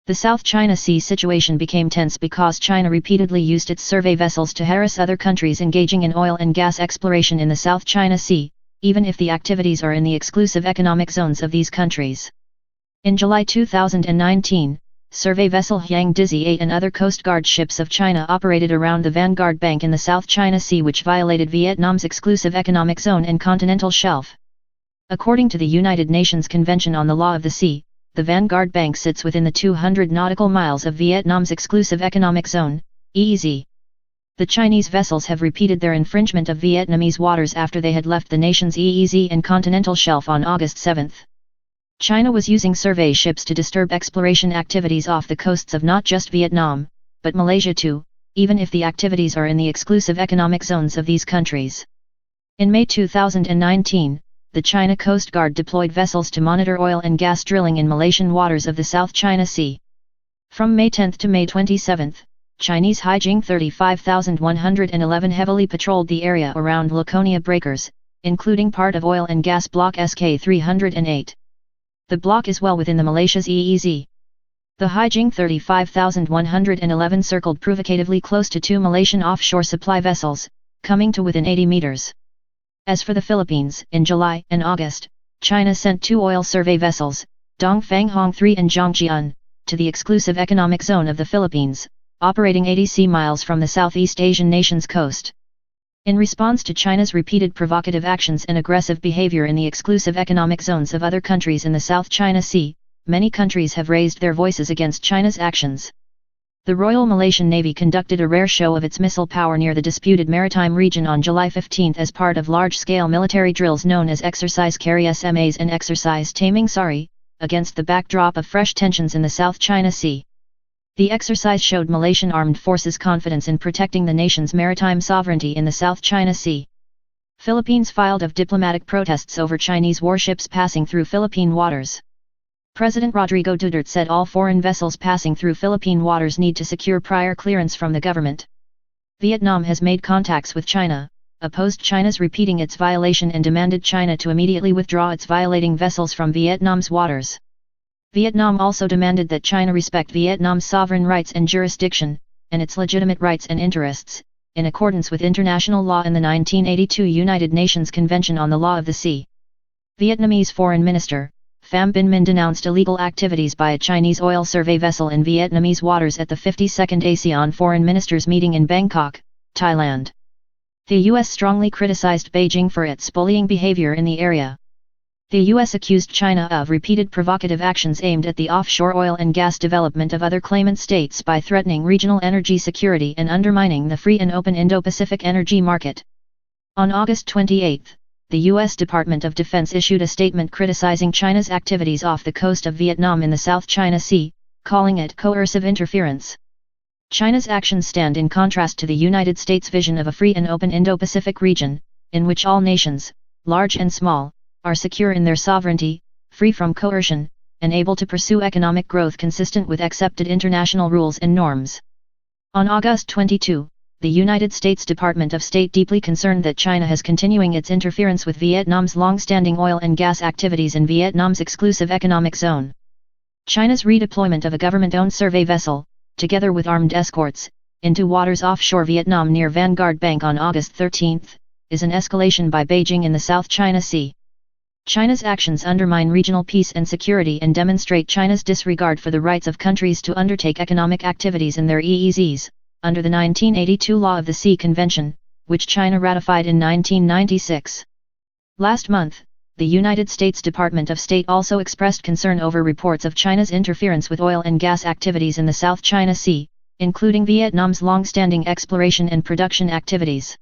The South China Sea situation became tense because China repeatedly used its survey vessels to harass other countries engaging in oil and gas exploration in the South China Sea, even if the activities are in the exclusive economic zones of these countries. In July 2019, survey vessel Haiyang Dizhi 8 and other coastguard ships of China operated around the Vanguard Bank in the South China Sea, which violated Vietnam's exclusive economic zone and continental shelf. According to the United Nations Convention on the Law of the Sea, the Vanguard Bank sits within the 200 nautical miles of Vietnam's exclusive economic zone, EEZ. The Chinese vessels have repeated their infringement of Vietnamese waters after they had left the nation's EEZ and continental shelf on August 7. China was using survey ships to disturb exploration activities off the coasts of not just Vietnam, but Malaysia too, even if the activities are in the exclusive economic zones of these countries. In May 2019, the China Coast Guard deployed vessels to monitor oil and gas drilling in Malaysian waters of the South China Sea. From May 10 to May 27, Chinese Haiyang 35,111 heavily patrolled the area around Laconia breakers, including part of oil and gas block SK 308. The block is well within the Malaysia's EEZ. The Haiyang 35,111 circled provocatively close to two Malaysian offshore supply vessels, coming to within 80 meters. As for the Philippines, in July and August, China sent two oil survey vessels, Dongfang Hong 3 and Zhangjian, to the exclusive economic zone of the Philippines, operating 80 miles from the Southeast Asian nation's coast. In response to China's repeated provocative actions and aggressive behavior in the exclusive economic zones of other countries in the South China Sea, many countries have raised their voices against China's actions. The Royal Malaysian Navy conducted a rare show of its missile power near the disputed maritime region on July 15 as part of large-scale military drills known as Exercise Carry SMAs and Exercise Taming Sari, against the backdrop of fresh tensions in the South China Sea. The exercise showed Malaysian armed forces' confidence in protecting the nation's maritime sovereignty in the South China Sea. Philippines filed of diplomatic protests over Chinese warships passing through Philippine waters. President Rodrigo Duterte said all foreign vessels passing through Philippine waters need to secure prior clearance from the government. Vietnam has made contacts with China, opposed China's repeating its violation and demanded China to immediately withdraw its violating vessels from Vietnam's waters. Vietnam also demanded that China respect Vietnam's sovereign rights and jurisdiction, and its legitimate rights and interests, in accordance with international law and the 1982 United Nations Convention on the Law of the Sea. Vietnamese Foreign Minister, Pham Binh Minh denounced illegal activities by a Chinese oil survey vessel in Vietnamese waters at the 52nd ASEAN Foreign Ministers meeting in Bangkok, Thailand. The U.S. strongly criticized Beijing for its bullying behavior in the area. The U.S. accused China of repeated provocative actions aimed at the offshore oil and gas development of other claimant states by threatening regional energy security and undermining the free and open Indo-Pacific energy market. On August 28, the U.S. Department of Defense issued a statement criticizing China's activities off the coast of Vietnam in the South China Sea, calling it coercive interference. China's actions stand in contrast to the United States' vision of a free and open Indo-Pacific region, in which all nations, large and small, are secure in their sovereignty, free from coercion, and able to pursue economic growth consistent with accepted international rules and norms. On August 22, the United States Department of State deeply concerned that China has continuing its interference with Vietnam's long-standing oil and gas activities in Vietnam's exclusive economic zone. China's redeployment of a government-owned survey vessel, together with armed escorts, into waters offshore Vietnam near Vanguard Bank on August 13, is an escalation by Beijing in the South China Sea. China's actions undermine regional peace and security and demonstrate China's disregard for the rights of countries to undertake economic activities in their EEZs, under the 1982 Law of the Sea Convention, which China ratified in 1996. Last month, the United States Department of State also expressed concern over reports of China's interference with oil and gas activities in the South China Sea, including Vietnam's long-standing exploration and production activities.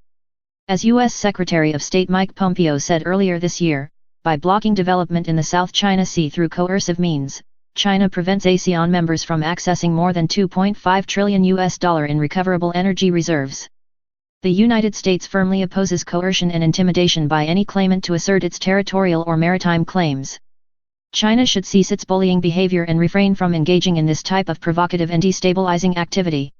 As U.S. Secretary of State Mike Pompeo said earlier this year, by blocking development in the South China Sea through coercive means, China prevents ASEAN members from accessing more than $2.5 trillion in recoverable energy reserves. The United States firmly opposes coercion and intimidation by any claimant to assert its territorial or maritime claims. China should cease its bullying behavior and refrain from engaging in this type of provocative and destabilizing activity.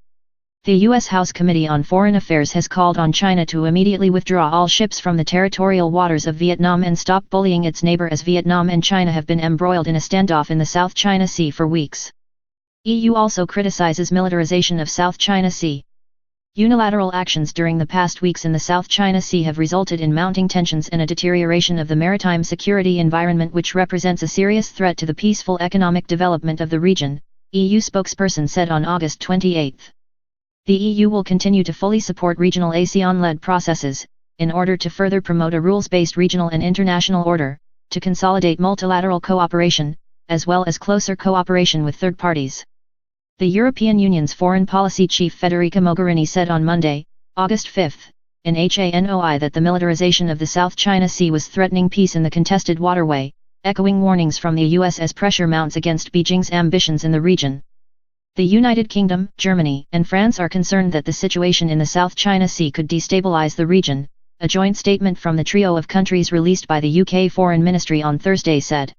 The U.S. House Committee on Foreign Affairs has called on China to immediately withdraw all ships from the territorial waters of Vietnam and stop bullying its neighbor, as Vietnam and China have been embroiled in a standoff in the South China Sea for weeks. EU also criticizes militarization of South China Sea. Unilateral actions during the past weeks in the South China Sea have resulted in mounting tensions and a deterioration of the maritime security environment, which represents a serious threat to the peaceful economic development of the region, EU spokesperson said on August 28. The EU will continue to fully support regional ASEAN-led processes, in order to further promote a rules-based regional and international order, to consolidate multilateral cooperation, as well as closer cooperation with third parties. The European Union's foreign policy chief Federica Mogherini said on Monday, August 5, in Hanoi that the militarization of the South China Sea was threatening peace in the contested waterway, echoing warnings from the US as pressure mounts against Beijing's ambitions in the region. The United Kingdom, Germany, and France are concerned that the situation in the South China Sea could destabilize the region, a joint statement from the trio of countries released by the UK Foreign Ministry on Thursday said.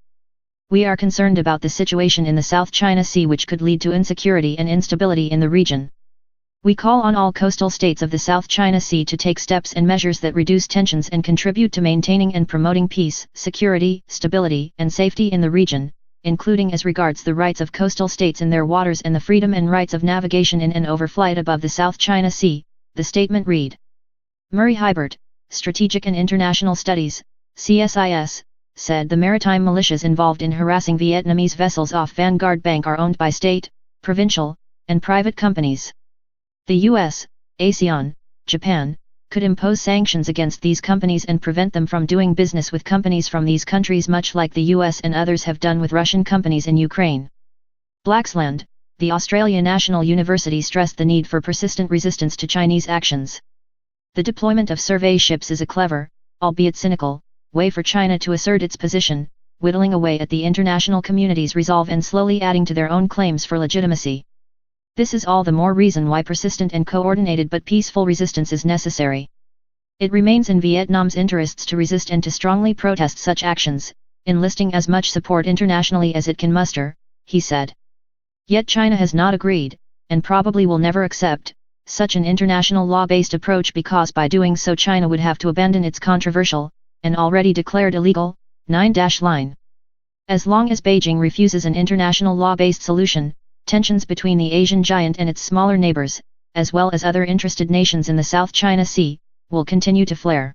We are concerned about the situation in the South China Sea, which could lead to insecurity and instability in the region. We call on all coastal states of the South China Sea to take steps and measures that reduce tensions and contribute to maintaining and promoting peace, security, stability, and safety in the region, including as regards the rights of coastal states in their waters and the freedom and rights of navigation in and overflight above the South China Sea, the statement read. Murray Hibert, Strategic and International Studies, CSIS, said the maritime militias involved in harassing Vietnamese vessels off Vanguard Bank are owned by state, provincial, and private companies. The US, ASEAN, Japan, could impose sanctions against these companies and prevent them from doing business with companies from these countries, much like the US and others have done with Russian companies in Ukraine. Blaxland, the Australia National University, stressed the need for persistent resistance to Chinese actions. The deployment of survey ships is a clever, albeit cynical, way for China to assert its position, whittling away at the international community's resolve and slowly adding to their own claims for legitimacy. This is all the more reason why persistent and coordinated but peaceful resistance is necessary. It remains in Vietnam's interests to resist and to strongly protest such actions, enlisting as much support internationally as it can muster, he said. Yet China has not agreed, and probably will never accept, such an international law-based approach, because by doing so China would have to abandon its controversial, and already declared illegal, 9-line. As long as Beijing refuses an international law-based solution, tensions between the Asian giant and its smaller neighbors, as well as other interested nations in the South China Sea, will continue to flare.